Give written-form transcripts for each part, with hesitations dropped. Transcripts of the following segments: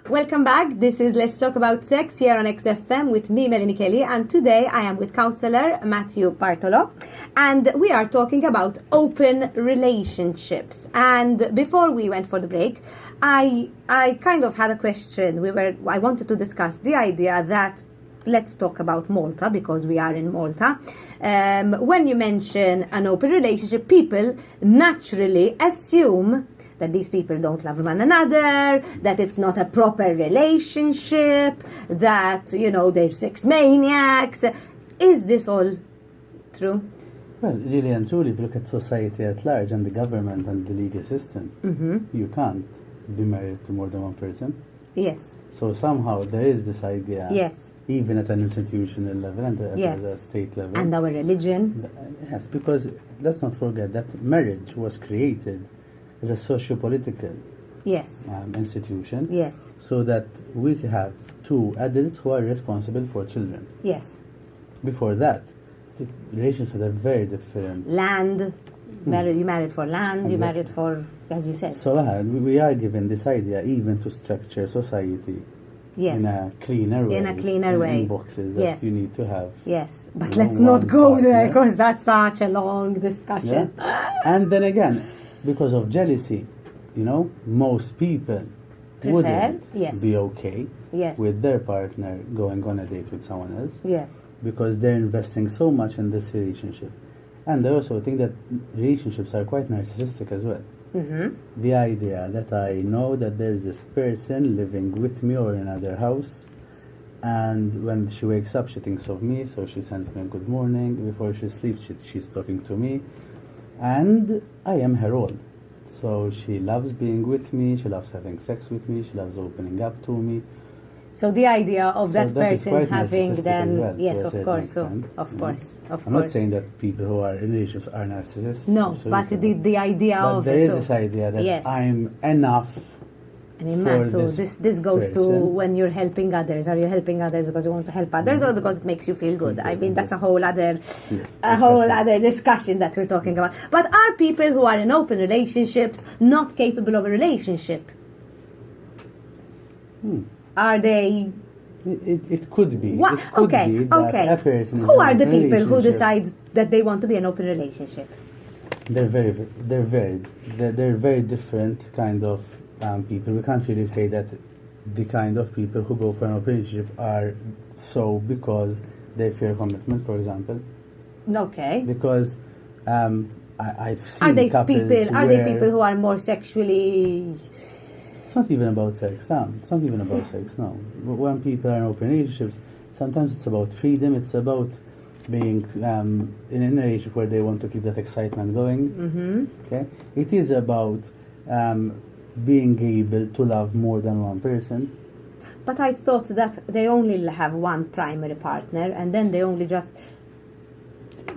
Welcome back. This is Let's Talk About Sex here on XFM with me, Melanie Kelly, and today I am with counselor Matt Bartolo, and we are talking about open relationships. And before we went for the break, I kind of had a question. I wanted to discuss the idea that let's talk about Malta because we are in Malta. When you mention an open relationship, people naturally assume that these people don't love one another, that it's not a proper relationship, that, they're sex maniacs. Is this all true? Well, really and truly, if you look at society at large and the government and the legal system, you can't be married to more than one person. Yes. So somehow there is this idea, yes, even at an institutional level and at a state level. And our religion. Yes, because let's not forget that marriage was created as a socio-political institution. Yes. So that we have two adults who are responsible for children. Yes. Before that, the relationships are very different. Land. You married for land, Exactly. You married for, as you said. So we are given this idea even to structure society in a cleaner way. In boxes that you need to have. Yes, but let's not go there because that's such a long discussion. Yeah. And then again, because of jealousy, most people wouldn't be okay with their partner going on a date with someone else. Yes. Because they're investing so much in this relationship. And I also think that relationships are quite narcissistic as well. Mm-hmm. The idea that I know that there's this person living with me or in another house, and when she wakes up she thinks of me, so she sends me a good morning. Before she sleeps she's talking to me, and I am her all. So she loves being with me, she loves having sex with me, she loves opening up to me. So the idea of that person having then well, yes, of course, so of course. I'm not saying that people who are in relationships are narcissists. No, but the idea of there is this idea that I'm enough. I mean, Matt, so this goes to when you're helping others. Are you helping others because you want to help others or because it makes you feel good? I mean, that's a whole other discussion that we're talking about. But are people who are in open relationships not capable of a relationship? Are they? It could be. What? It could be that a person who are the people who decide that they want to be in an open relationship? They're very different kind of people. We can't really say that the kind of people who go for an open relationship are so because they fear commitment, for example. Okay. Because I've seen couples. Are they people who are more sexually? It's not even about sex, no. It's not even about sex, no. When people are in open relationships, sometimes it's about freedom, it's about being in a relationship where they want to keep that excitement going. Mm-hmm. Okay? It is about being able to love more than one person. But I thought that they only have one primary partner and then they only just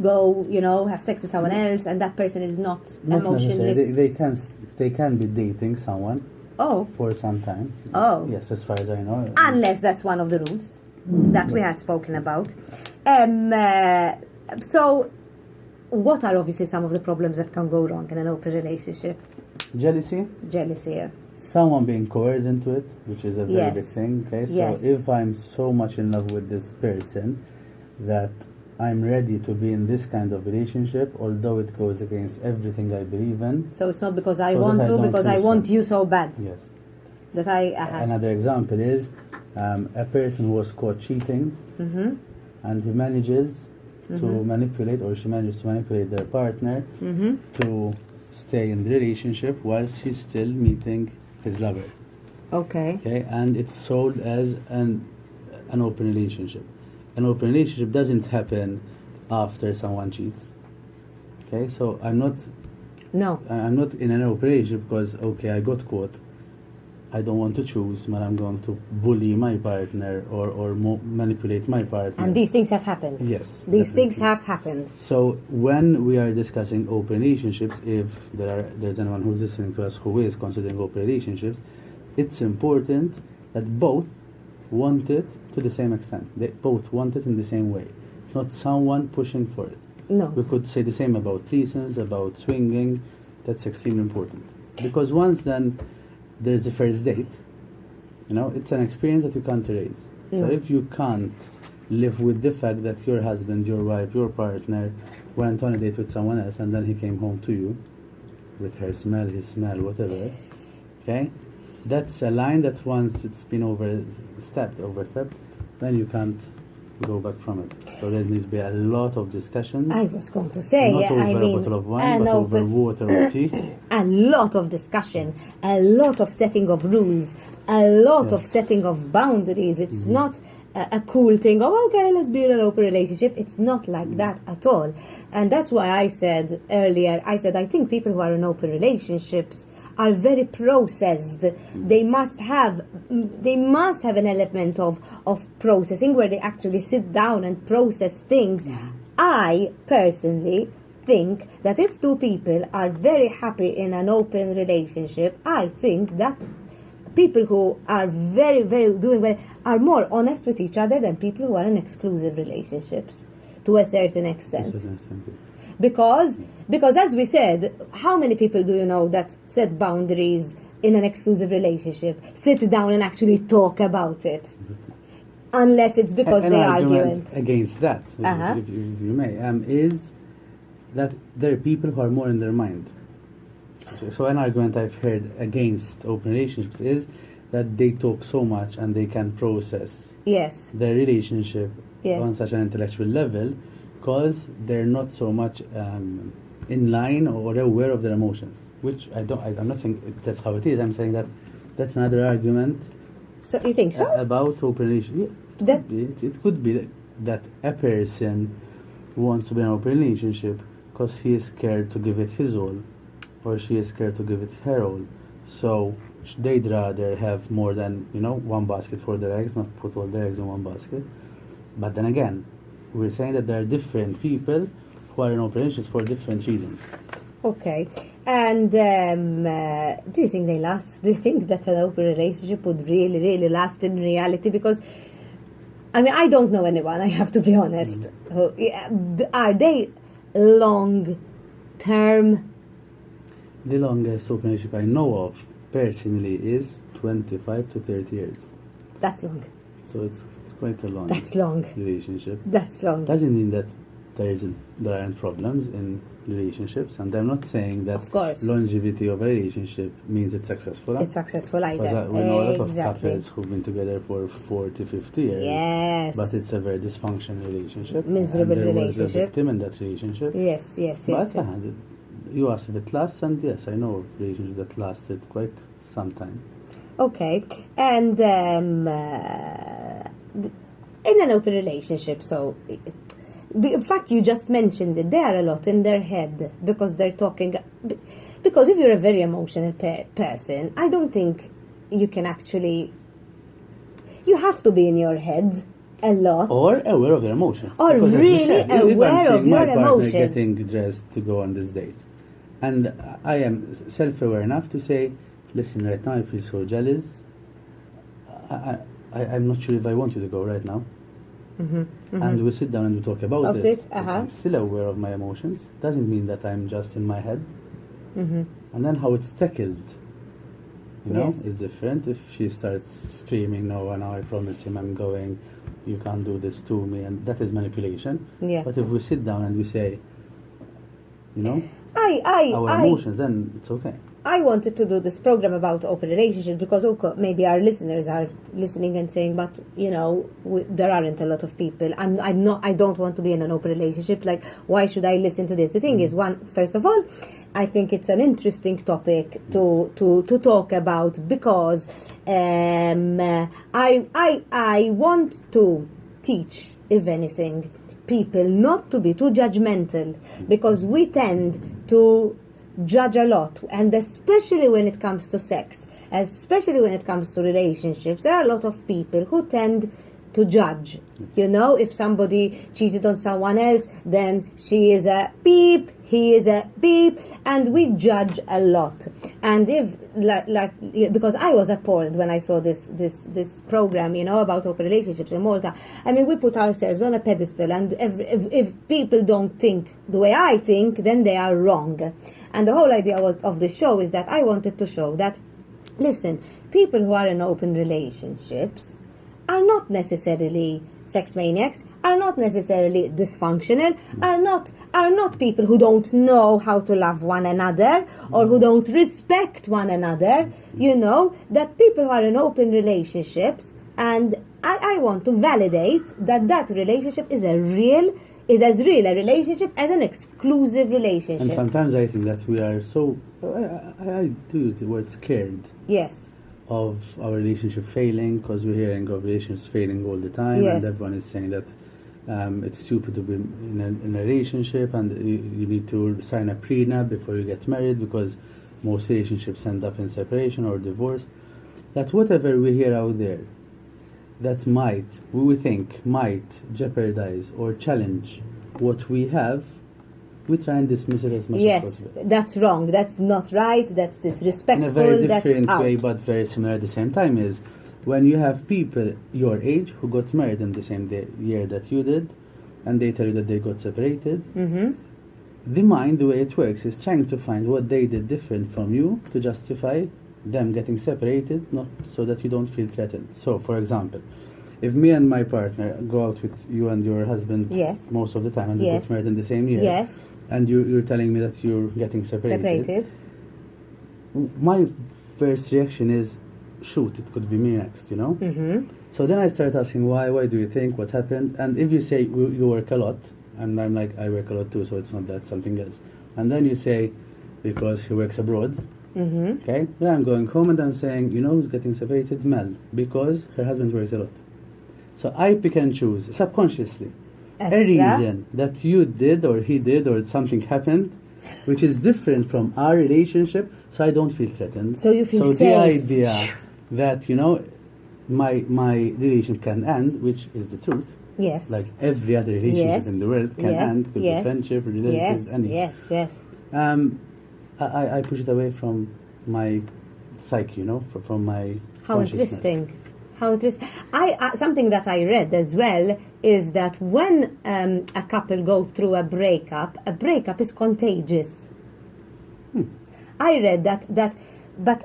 go, have sex with someone else and that person is not emotionally... They can be dating someone. Oh. For some time. Oh. Yes, as far as I know. Unless that's one of the rules that we had spoken about. So, what are obviously some of the problems that can go wrong in an open relationship? Jealousy. Yeah. Someone being coerced into it, which is a very big thing. Okay, so if I'm so much in love with this person that I'm ready to be in this kind of relationship, although it goes against everything I believe in. So it's not because I want to, because I want you so bad. Yes. That Another example is a person who was caught cheating, and he manages to manipulate, or she manages to manipulate their partner to stay in the relationship whilst he's still meeting his lover. Okay. And it's sold as an open relationship. An open relationship doesn't happen after someone cheats. Okay, so I'm not in an open relationship because I got caught. I don't want to choose, but I'm going to bully my partner or manipulate my partner. And these things have happened. Yes, these things have happened. So when we are discussing open relationships, if there's anyone who's listening to us who is considering open relationships, it's important that both want it to the same extent. They both want it in the same way. It's not someone pushing for it. No. We could say the same about threesomes, about swinging. That's extremely important. Because once then there's the first date, it's an experience that you can't erase. So if you can't live with the fact that your husband, your wife, your partner went on a date with someone else and then he came home to you with her smell, his smell, whatever, okay? That's a line that once it's been overstepped, then you can't go back from it. So there needs to be a lot of discussions. I was going to say, not over a bottle of wine, but over water or tea. A lot of discussion, a lot of setting of rules, a lot of setting of boundaries. It's not a cool thing, okay, let's be in an open relationship. It's not like that at all. And that's why I said earlier, I think people who are in open relationships are very processed. They must have an element of processing where they actually sit down and process things. I personally think that if two people are very happy in an open relationship, I think that people who are very, very doing well are more honest with each other than people who are in exclusive relationships to a certain extent. Because as we said, how many people do you know that set boundaries in an exclusive relationship, sit down and actually talk about it? Unless it's because they argue. Against that, if you may, is that there are people who are more in their mind. So an argument I've heard against open relationships is that they talk so much and they can process their relationship on such an intellectual level because they're not so much in line or aware of their emotions. Which I'm not saying that's how it is. I'm saying that that's another argument. So you think so? About open relationship. It could be that a person wants to be in an open relationship because he is scared to give it his all, or she is scared to give it her all. So they'd rather have more than one basket for their eggs, not put all their eggs in one basket. But then again, we're saying that there are different people who are in open relationships for different reasons. Okay. And do you think they last? Do you think that an open relationship would really, really last in reality? Because, I don't know anyone, I have to be honest. Are they long-term? The longest open relationship I know of, personally, is 25 to 30 years. That's long. So it's quite a long relationship. That's long. Doesn't mean that there aren't problems in relationships, and I'm not saying that longevity of a relationship means it's successful. It's successful either. We know a lot of couples who've been together for 40, 50 years. Yes. But it's a very dysfunctional relationship. Miserable and relationship. Was a victim in that relationship. Yes. But you asked if it lasts, and yes, I know of relationships that lasted quite some time. Okay. And in an open relationship, so in fact, you just mentioned it. They are a lot in their head because they're talking. Because if you're a very emotional person, I don't think you can actually. You have to be in your head a lot, or aware of your emotions, or because really aware of your emotions. Getting dressed to go on this date, and I am self-aware enough to say, listen, right now I feel so jealous. I'm not sure if I want you to go right now. And we sit down and we talk about it. I'm still aware of my emotions. Doesn't mean that I'm just in my head. And then how it's tackled, is different. If she starts screaming, no, I promise him I'm going, you can't do this to me, and that is manipulation. But if we sit down and we say, our emotions, then it's okay. I wanted to do this program about open relationships because maybe our listeners are listening and saying, but there aren't a lot of people. I don't want to be in an open relationship. Like, why should I listen to this? The thing is, first of all, I think it's an interesting topic to talk about because I want to teach, if anything, people not to be too judgmental, because we tend to judge a lot, and especially when it comes to sex, especially when it comes to relationships, there are a lot of people who tend to judge. If somebody cheated on someone else, then she is a beep, he is a beep, and we judge a lot. And if because I was appalled when I saw this program, about open relationships in Malta. We put ourselves on a pedestal, and if people don't think the way I think, then they are wrong. And the whole idea of the show is that I wanted to show that listen, people who are in open relationships are not necessarily sex maniacs, are not necessarily dysfunctional, are not people who don't know how to love one another or who don't respect one another. You know, that people who are in open relationships, and I want to validate that relationship is as real a relationship as an exclusive relationship. And sometimes I think that we are so, I do use the word scared. Yes. Of our relationship failing, because we're hearing of relationships failing all the time, yes. And everyone is saying that it's stupid to be in a relationship, and you need to sign a prenup before you get married, because most relationships end up in separation or divorce. That whatever we hear out there that we think might jeopardize or challenge what we have, we try and dismiss it as much as possible. Yes, that's wrong. That's not right. That's disrespectful. In a very different that's way, out. but very similar at the same time, is when you have people your age who got married in the same year that you did, and they tell you that they got separated. Mm-hmm. The mind, the way it works, is trying to find what they did different from you to justify them getting separated, not so that you don't feel threatened. So, for example, if me and my partner go out with you and your husband yes. most of the time, and we yes. got married in the same year, yes. and you're telling me that you're getting separated. My first reaction is, shoot, it could be me next, you know? Mm-hmm. So then I start asking why do you think, what happened? And if you say you work a lot, and I'm like, I work a lot too, so it's not that, something else. And then you say, because he works abroad, mm-hmm. okay? Then I'm going home and I'm saying, you know who's getting separated? Mel, because her husband works a lot. So I pick and choose, subconsciously, a reason that you did or he did or something happened, which is different from our relationship, so I don't feel threatened. So you feel so safe. The idea that, you know, my relationship can end, which is the truth. Yes. Like every other relationship yes. in the world can yes. end, could yes. be friendship, relationships, yes. anything. Yes, yes. I push it away from my psyche, you know, from my How interesting. How interesting. Something that I read as well is that when a couple go through a breakup is contagious. I read that, but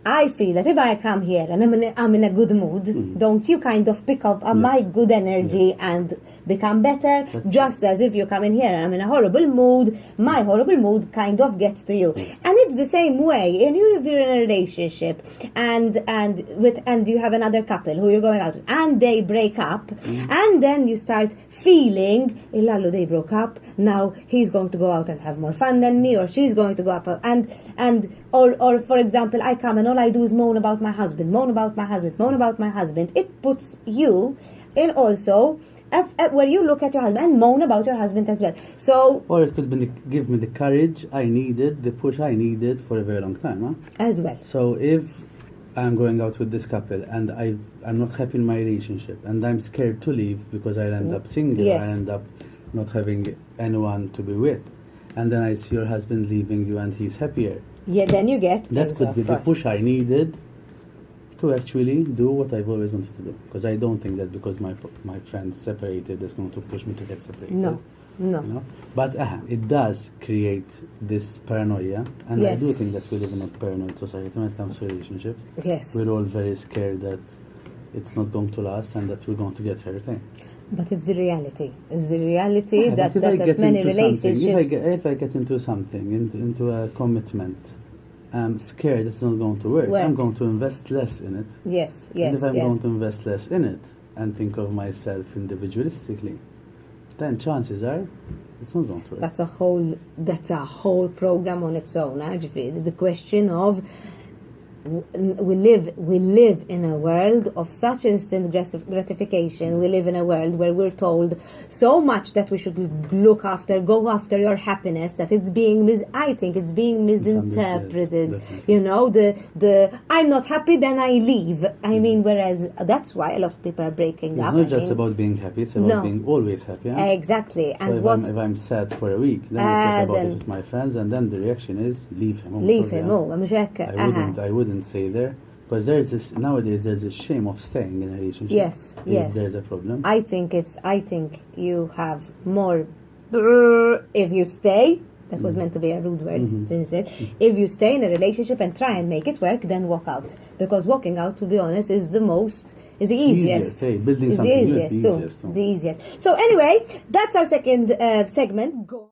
I feel that if I come here and I'm in a good mood, don't you kind of pick up my good energy and become better? That's just as if you come in here and I'm in a horrible mood, my horrible mood kind of gets to you. And it's the same way. And if you're in a relationship and you have another couple who you're going out with, and they break up, and then you start feeling, Ilalo, they broke up, now he's going to go out and have more fun than me, or she's going to go up or for example, I come and all I do is moan about my husband. It puts you in also where you look at your husband and moan about your husband as well. So, or it could give me the courage I needed, the push I needed for a very long time, huh? As well. So if I'm going out with this couple and I'm not happy in my relationship and I'm scared to leave because I'll end up single, yes. I'll end up not having anyone to be with, and then I see your husband leaving you and he's happier. Yeah, then you get that could be the push I needed to actually do what I've always wanted to do. Because I don't think that because my friends separated, that's going to push me to get separated. No. You know? But it does create this paranoia, and yes. I do think that we live in a paranoid society when it comes to relationships. Yes. We're all very scared that it's not going to last and that we're going to get hurt. But it's the reality. It's the reality that many relationships... If I get into something, into a commitment, I'm scared it's not going to work. I'm going to invest less in it. Yes. And if I'm going to invest less in it and think of myself individualistically, then chances are it's not going to work. That's a whole program on its own, the question of we live in a world of such instant gratification. We live in a world where we're told so much that we should go after your happiness, that it's being I think it's being misinterpreted. Yes, you know, the I'm not happy, then I leave. I mean, whereas that's why a lot of people are breaking up. It's not just about being happy, it's about being always happy. Huh? Exactly. So and if I'm sad for a week, then I talk about it with my friends, and then the reaction is leave him. I wouldn't stay there, because nowadays there's a shame of staying in a relationship. Yes. There's a problem. I think you have more if you stay That was meant to be a rude word, isn't it? If you stay in a relationship and try and make it work, then walk out. Because walking out, to be honest, is the easiest. Hey, building something new is the easiest. The easiest. So anyway, that's our second segment. Go.